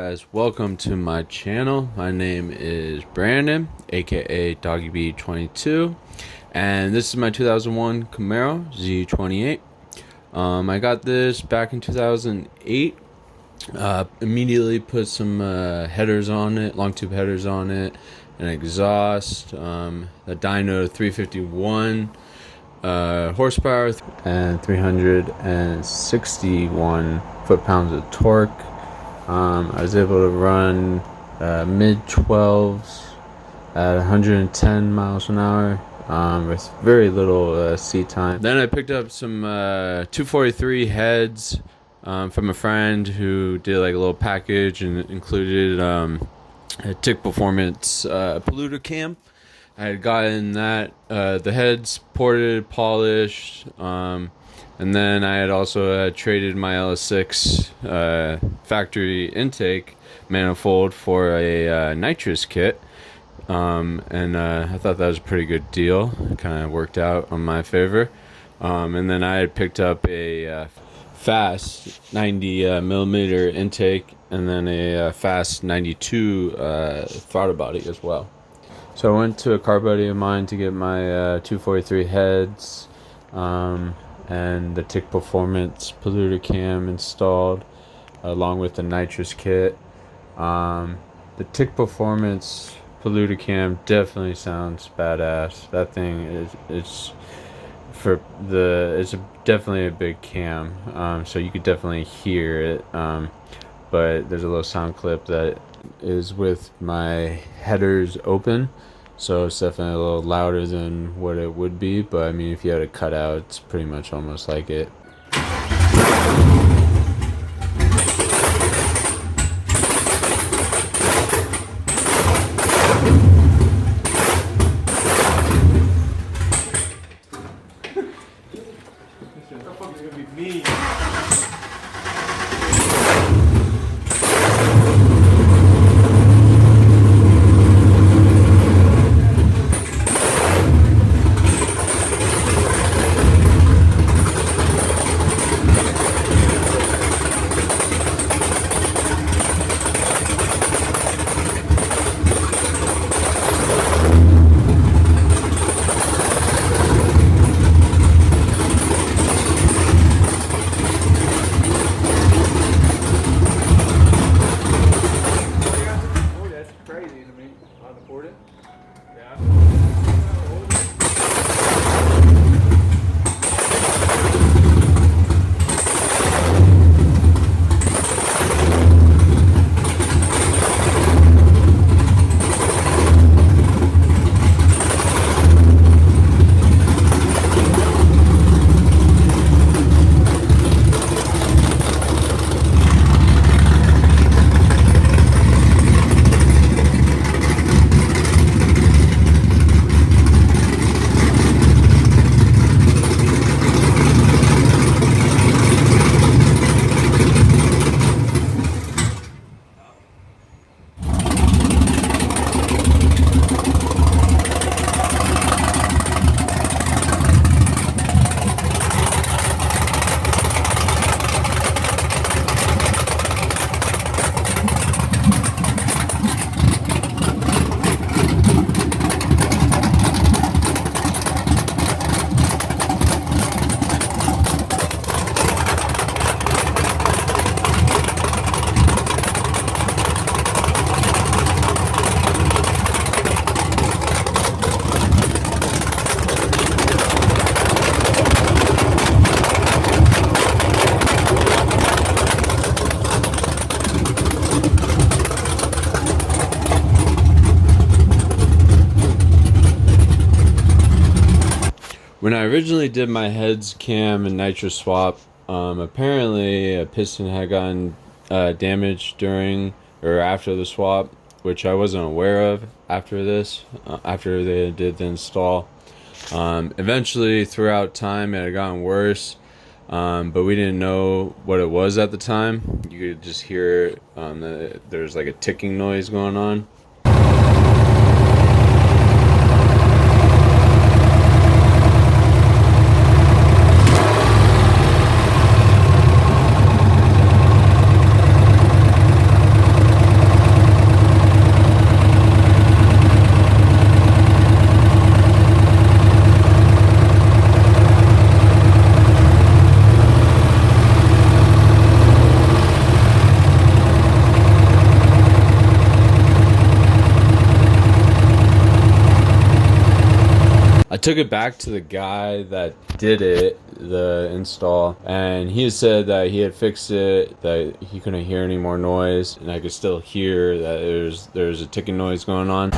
guys, welcome to my channel. My name is Brandon, aka DoggyB22, and this is my 2001 Camaro Z28. I got this back in 2008. Immediately put some headers on it, long tube headers on it, an exhaust, the dyno 351 horsepower and 361 foot-pounds of torque. I was able to run mid 12s at 110 miles an hour with very little seat time. Then I picked up some 243 heads from a friend who did like a little package and included a Tick Performance polluter cam. I had gotten that, the heads ported, polished, and then I had also traded my LS6 factory intake manifold for a Nitrous kit, and I thought that was a pretty good deal. It kind of worked out on my favor. And then I had picked up a fast 90 millimeter intake and then a fast 92 throttle body as well. So I went to a car buddy of mine to get my 243 heads and the Tick Performance polluter cam installed along with the Nitrous kit. The Tick Performance polluter cam definitely sounds badass. That thing is definitely a big cam, so you could definitely hear it. But there's a little sound clip that is with my headers open, so it's definitely a little louder than what it would be, but I mean, if you had it cut out, it's pretty much almost like it. When I originally did my heads cam and Nitrous swap, apparently a piston had gotten damaged during or after the swap, which I wasn't aware of after this, after they did the install. Eventually, throughout time, it had gotten worse, but we didn't know what it was at the time. You could just hear there's like a ticking noise going on. took it back to the guy that did it, the install, and he had said that he had fixed it, that he couldn't hear any more noise, and I could still hear that there's a ticking noise going on.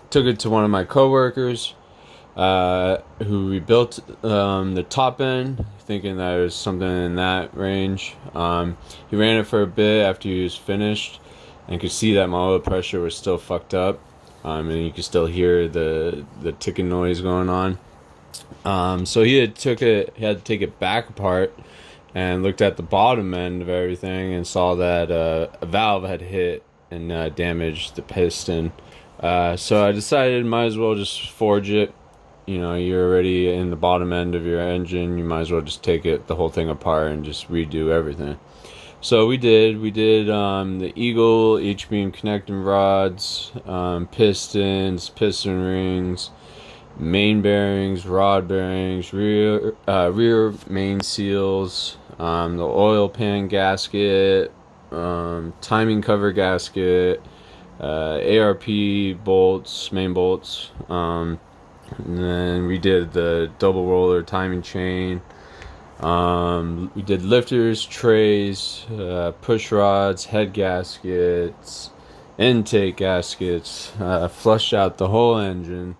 Took it to one of my coworkers who rebuilt the top end, thinking that it was something in that range. He ran it for a bit after he was finished and could see that my oil pressure was still fucked up, and you could still hear the ticking noise going on. So he had to take it back apart and looked at the bottom end of everything and saw that a valve had hit and damaged the piston. So I decided might as well just forge it. You know, you're already in the bottom end of your engine, you might as well just take the whole thing apart and just redo everything. So we did the Eagle H-beam connecting rods, pistons, piston rings, main bearings, rod bearings, rear main seals, the oil pan gasket, timing cover gasket, ARP bolts, main bolts, and then we did the double roller timing chain. We did lifters, trays, push rods, head gaskets, intake gaskets, flushed out the whole engine.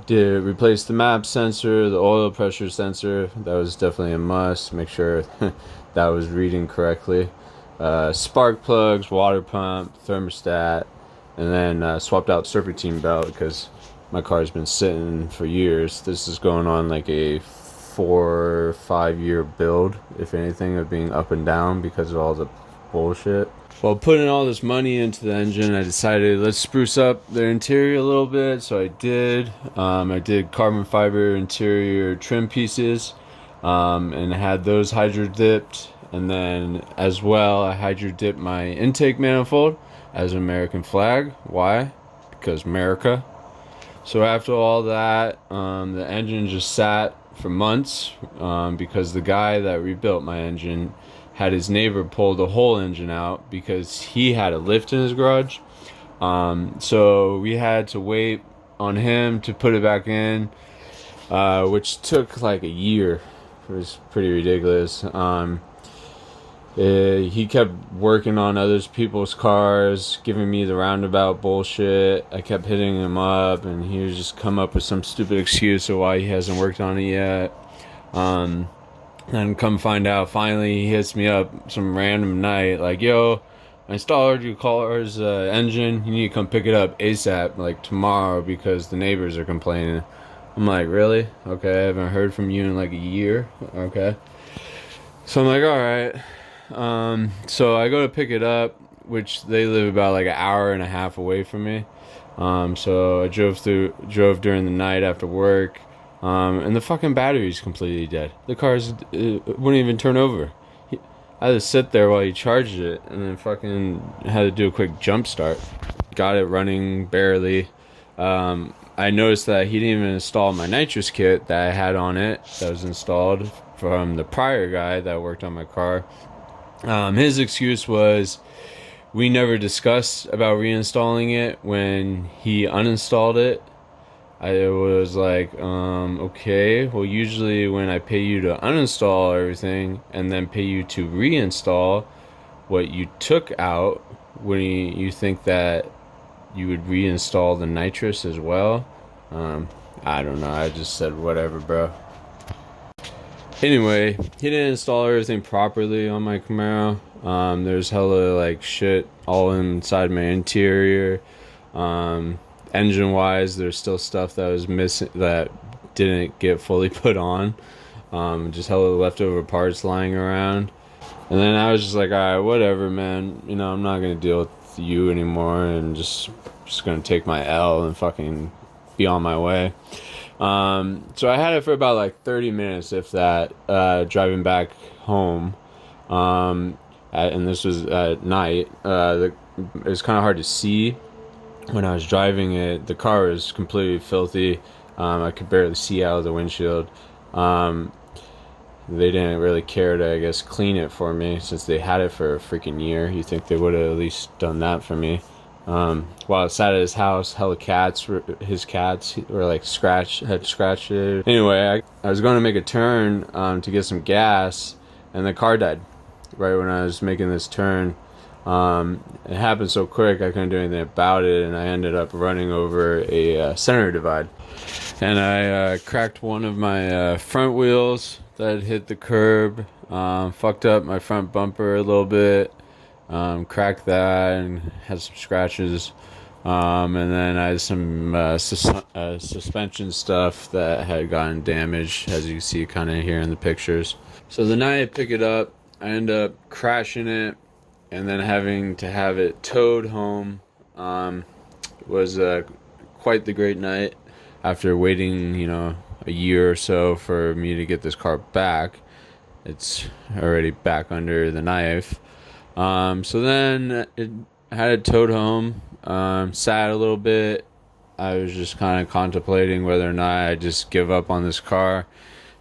Did replace the map sensor, the oil pressure sensor. That was definitely a must. Make sure that was reading correctly. Spark plugs, water pump, thermostat, and then swapped out serpentine belt because my car's been sitting for years. This is going on like a 4 or 5 year build, if anything, of being up and down because of all the bullshit. While putting all this money into the engine, I decided let's spruce up the interior a little bit. So I did. I did carbon fiber interior trim pieces, and I had those hydro dipped. And then as well, I hydro dipped my intake manifold as an American flag. Why? Because America. So after all that, the engine just sat for months because the guy that rebuilt my engine had his neighbor pull the whole engine out because he had a lift in his garage. So we had to wait on him to put it back in, which took like a year. It was pretty ridiculous. He kept working on other people's cars, giving me the roundabout bullshit. I kept hitting him up, and he would just come up with some stupid excuse of why he hasn't worked on it yet. And come find out, finally he hits me up some random night, like, yo, I installed your car's engine. You need to come pick it up ASAP, like tomorrow, because the neighbors are complaining. I'm like, really? Okay, I haven't heard from you in like a year. Okay. So I'm like, all right. So I go to pick it up, which they live about like an hour and a half away from me. So I drove during the night after work, and the fucking battery's completely dead. The car's wouldn't even turn over. I had to sit there while he charged it, and then fucking had to do a quick jump start. Got it running barely. I noticed that he didn't even install my nitrous kit that I had on it, that was installed from the prior guy that worked on my car. His excuse was we never discussed about reinstalling it when he uninstalled it. I was like, okay, well, usually when I pay you to uninstall everything and then pay you to reinstall what you took out, wouldn't you think that you would reinstall the nitrous as well? I don't know. I just said whatever, bro. Anyway, he didn't install everything properly on my Camaro. There's hella like shit all inside my interior. Engine wise, there's still stuff that was missing that didn't get fully put on. Just hella leftover parts lying around. And then I was just like, alright, whatever, man. You know, I'm not gonna deal with you anymore, and just gonna take my L and fucking be on my way. So I had it for about like 30 minutes, if that, driving back home. And this was at night. It was kind of hard to see when I was driving it. The car was completely filthy. I could barely see out of the windshield. They didn't really care to, I guess, clean it for me since they had it for a freaking year. You think they would have at least done that for me. While outside of his house, his cats were like had scratched it. Anyway, I was going to make a turn to get some gas, and the car died right when I was making this turn. It happened so quick I couldn't do anything about it, and I ended up running over a center divide. And I cracked one of my front wheels that hit the curb, fucked up my front bumper a little bit, cracked that and had some scratches. And then I had some suspension stuff that had gotten damaged, as you can see kind of here in the pictures. So the night I pick it up, I end up crashing it and then having to have it towed home. Was quite the great night. After waiting, a year or so for me to get this car back, it's already back under the knife. So then I had it towed home. Sat a little bit. I was just kind of contemplating whether or not I just give up on this car.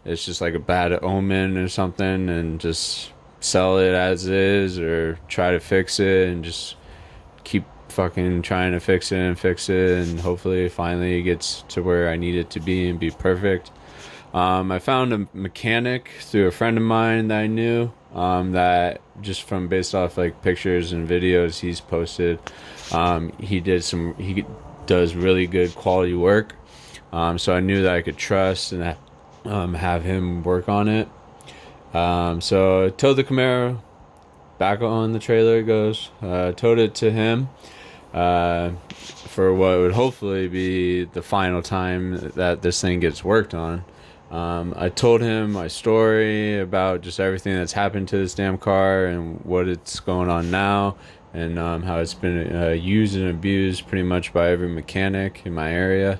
It's just like a bad omen or something, and just sell it as is, or try to fix it and just keep fucking trying to fix it, and hopefully finally it gets to where I need it to be and be perfect. I found a mechanic through a friend of mine that I knew, that just from based off like pictures and videos he's posted, he does really good quality work. So I knew that I could trust and have him work on it. So I towed the Camaro back on the trailer. It goes, towed it to him for what would hopefully be the final time that this thing gets worked on. I told him my story about just everything that's happened to this damn car and what it's going on now, and how it's been used and abused pretty much by every mechanic in my area.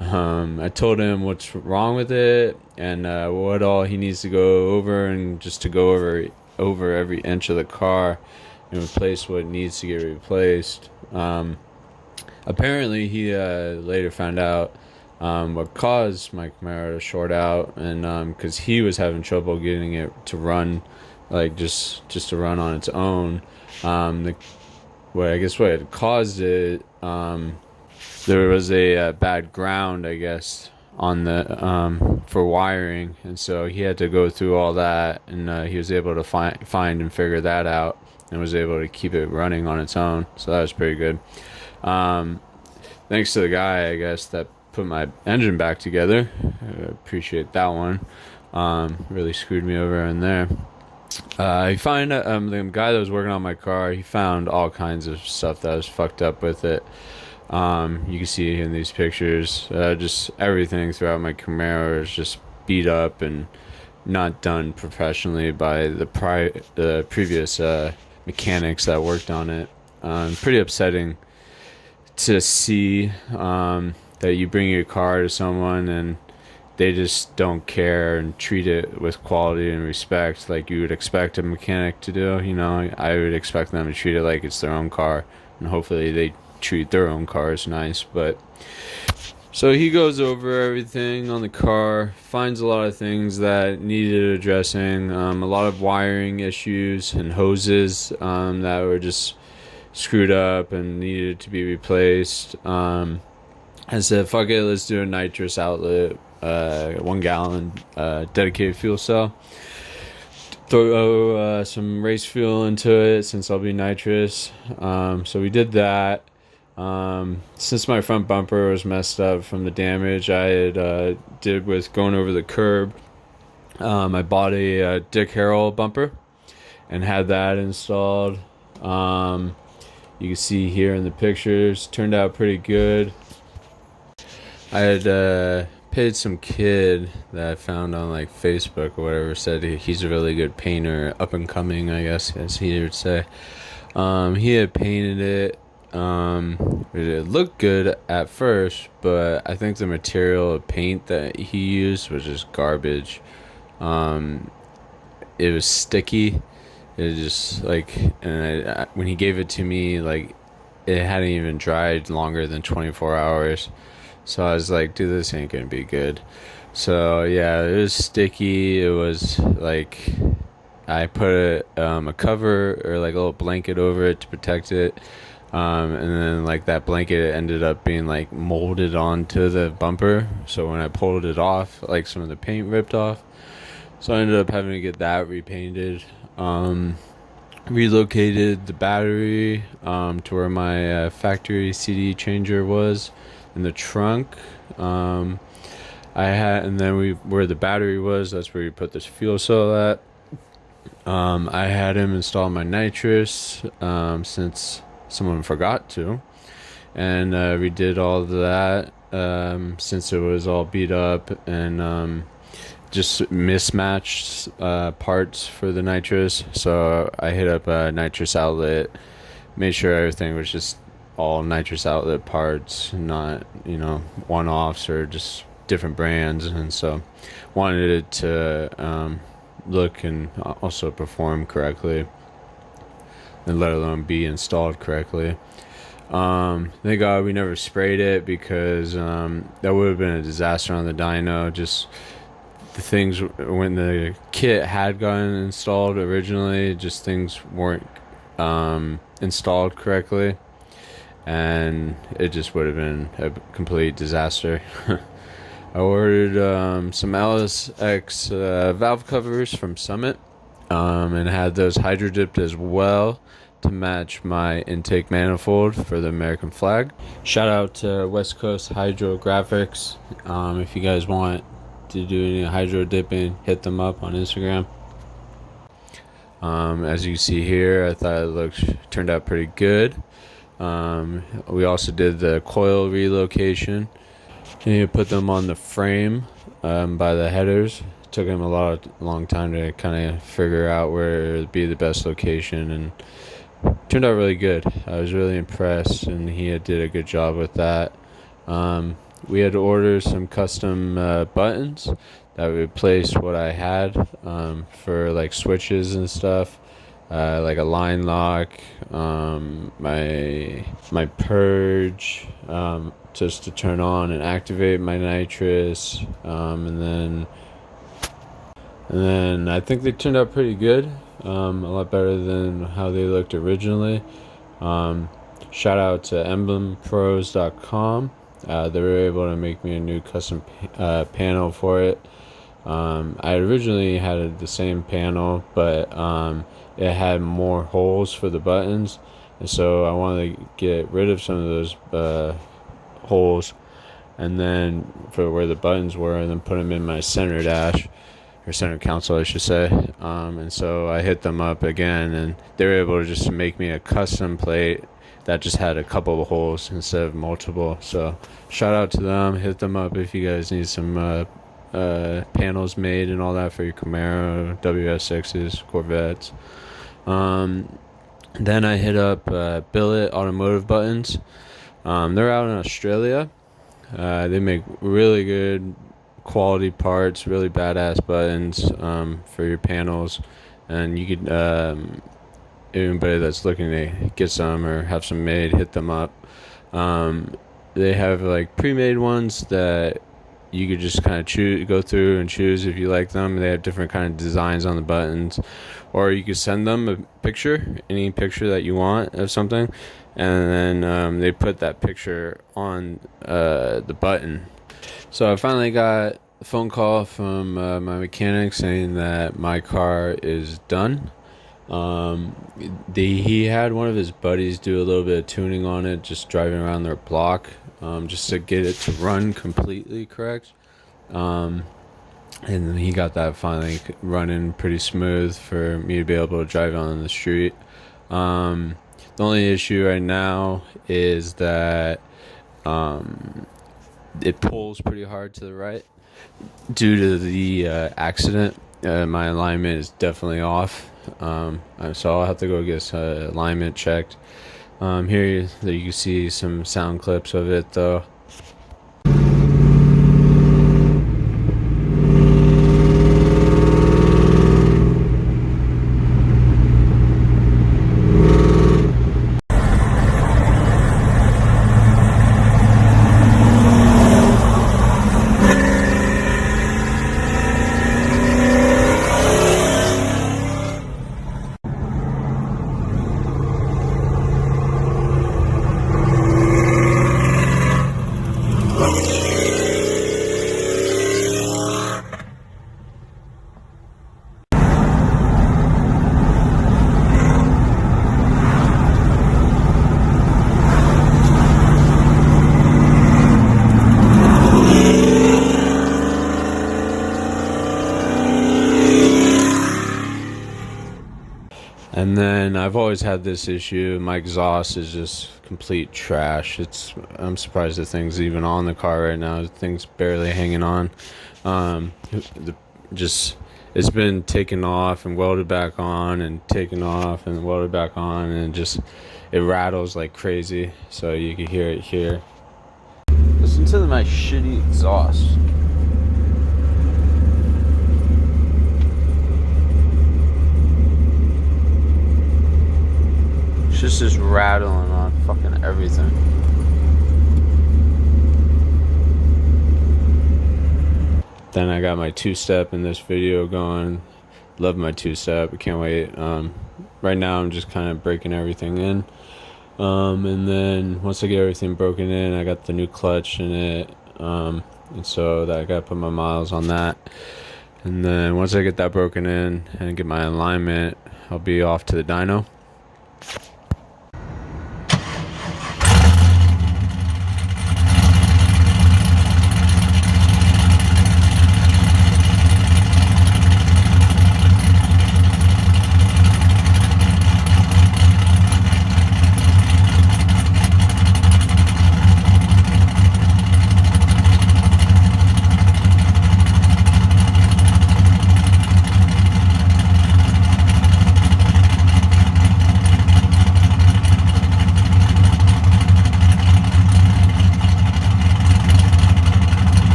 I told him what's wrong with it and what all he needs to go over, and just to go over every inch of the car and replace what needs to get replaced. Apparently he later found out what caused my Camaro to short out, and because he was having trouble getting it to run, like just to run on its own. What had caused it, there was a bad ground, I guess, on the for wiring, and so he had to go through all that, and he was able to find and figure that out, and was able to keep it running on its own. So that was pretty good. Thanks to the guy, I guess, that put my engine back together. I appreciate that one. Really screwed me over in there. He found the guy that was working on my car. He found all kinds of stuff that was fucked up with it. You can see in these pictures, just everything throughout my Camaro is just beat up and not done professionally by the previous mechanics that worked on it. Pretty upsetting to see that you bring your car to someone and they just don't care and treat it with quality and respect like you would expect a mechanic to do. I would expect them to treat it like it's their own car, and hopefully they treat their own cars nice. But so he goes over everything on the car, finds a lot of things that needed addressing, a lot of wiring issues and hoses that were just screwed up and needed to be replaced. I said, fuck it, let's do a nitrous outlet, 1 gallon dedicated fuel cell. Throw some race fuel into it since I'll be nitrous. So we did that. Since my front bumper was messed up from the damage I had did with going over the curb, I bought a Dick Harrell bumper and had that installed. You can see here in the pictures, turned out pretty good. I had paid some kid that I found on like Facebook or whatever, said he's a really good painter, up and coming, I guess as he would say. He had painted it. It looked good at first, but I think the material of paint that he used was just garbage. It was sticky. It was just like, and when he gave it to me, like, it hadn't even dried longer than 24 hours. So I was like, dude, this ain't gonna be good. So yeah, it was sticky. It was like, I put a cover or like a little blanket over it to protect it. And then like that blanket ended up being like molded onto the bumper. So when I pulled it off, like some of the paint ripped off. So I ended up having to get that repainted. Relocated the battery to where my factory CD changer was in the trunk. And then where the battery was, that's where we put this fuel cell at. I had him install my nitrous since someone forgot to, and we did all of that since it was all beat up and just mismatched parts for the nitrous. So I hit up a nitrous outlet, made sure everything was just all nitrous outlet parts, not one-offs or just different brands. And so wanted it to look and also perform correctly, and let alone be installed correctly. Thank God we never sprayed it, because that would have been a disaster on the dyno. Just the things, when the kit had gotten installed originally, just things weren't installed correctly, and it just would have been a complete disaster. I ordered some LSX valve covers from Summit, and had those hydro dipped as well to match my intake manifold for the American flag. Shout out to West Coast Hydrographics. If you guys want to do any hydro dipping, hit them up on Instagram. As you see here, I thought it turned out pretty good. We also did the coil relocation. You put them on the frame by the headers. It took him a long time to kind of figure out where would be the best location, and turned out really good. I was really impressed, and he did a good job with that. We had to order some custom buttons that would replace what I had for like switches and stuff, like a line lock, my purge, just to turn on and activate my nitrous, and then I think they turned out pretty good, a lot better than how they looked originally. Shout out to emblempros.com. They were able to make me a new custom panel for it. I originally had the same panel, but it had more holes for the buttons, and so I wanted to get rid of some of those holes, and then for where the buttons were, and then put them in my center dash, or center console, I should say. And so I hit them up again, and they were able to just make me a custom plate that just had a couple of holes instead of multiple. So shout out to them. Hit them up if you guys need some panels made and all that for your Camaro, WS6s, Corvettes. Then I hit up Billet Automotive Buttons. They're out in Australia. They make really good quality parts, really badass buttons for your panels, and you could anybody that's looking to get some or have some made, hit them up. They have like pre-made ones that you could just kind of go through and choose if you like them. They have different kind of designs on the buttons, or you could send them a picture, any picture that you want of something, and then they put that picture on the button. So I finally got a phone call from my mechanic saying that my car is done. He had one of his buddies do a little bit of tuning on it, just driving around their block, just to get it to run completely correct. And he got that finally running pretty smooth for me to be able to drive on the street. The only issue right now is that it pulls pretty hard to the right due to the accident. My alignment is definitely off, so I'll have to go get alignment checked Here you can see some sound clips of it though. And then I've always had this issue. My exhaust is just complete trash. I'm surprised the thing's even on the car right now. The thing's barely hanging on. Just it's been taken off and welded back on, and taken off and welded back on, and just it rattles like crazy. So you can hear it here. Listen to my shitty exhaust. Just rattling on fucking everything. Then I got my two-step in this video going. Love my two-step. I can't wait. Right now I'm just kind of breaking everything in. And then once I get everything broken in, I got the new clutch in it. And so that I got to put my miles on that. And then once I get that broken in and get my alignment, I'll be off to the dyno.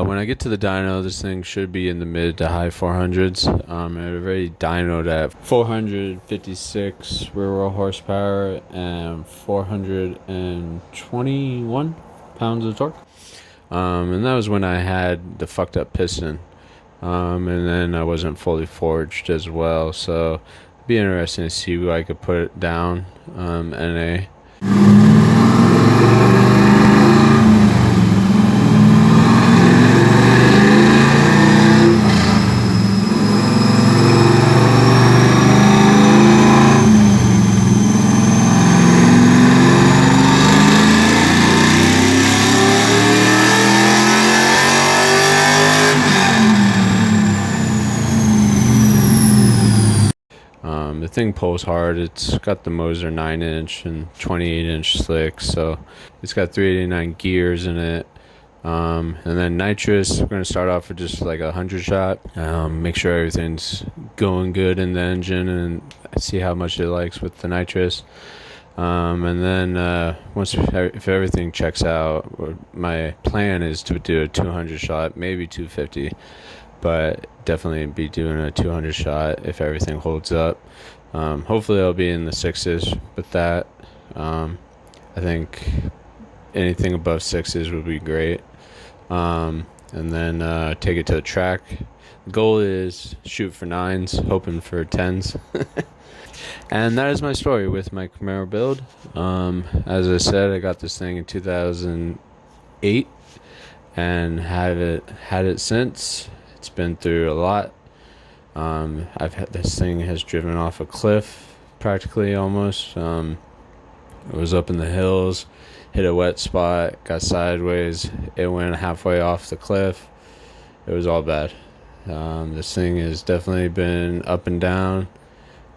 When I get to the dyno, this thing should be in the mid to high 400s. I've already dynoed at 456 rear wheel horsepower and 421 pounds of torque. And that was when I had the fucked up piston. And then I wasn't fully forged as well. So it'd be interesting to see who I could put it down. NA. The thing pulls hard. It's got the Moser 9-inch and 28-inch slicks, so it's got 389 gears in it. And then nitrous, we're going to start off with just like 100 shot. Make sure everything's going good in the engine and see how much it likes with the nitrous. And then if everything checks out, my plan is to do a 200 shot, maybe 250, but definitely be doing a 200 shot if everything holds up. Hopefully I'll be in the sixes with that. I think anything above sixes would be great. And then take it to the track. The goal is shoot for 9s, hoping for 10s. And that is my story with my Camaro build. As I said, I got this thing in 2008. and had it since. It's been through a lot. I've had this thing has driven off a cliff practically almost. It was up in the hills, hit a wet spot, got sideways. It went halfway off the cliff. It was all bad. This thing has definitely been up and down.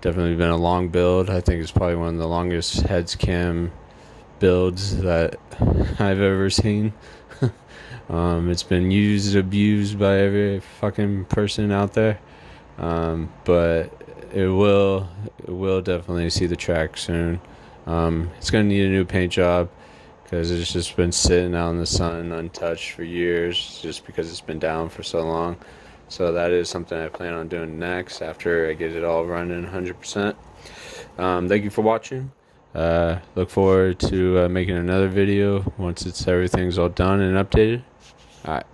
Definitely been a long build. I think it's probably one of the longest heads cam builds that I've ever seen. It's been used, abused by every fucking person out there. But it will definitely see the track soon. It's gonna need a new paint job because it's just been sitting out in the sun untouched for years, just because it's been down for so long. So that is something I plan on doing next after I get it all running 100%. Thank you for watching. Look forward to making another video once everything's all done and updated. All right.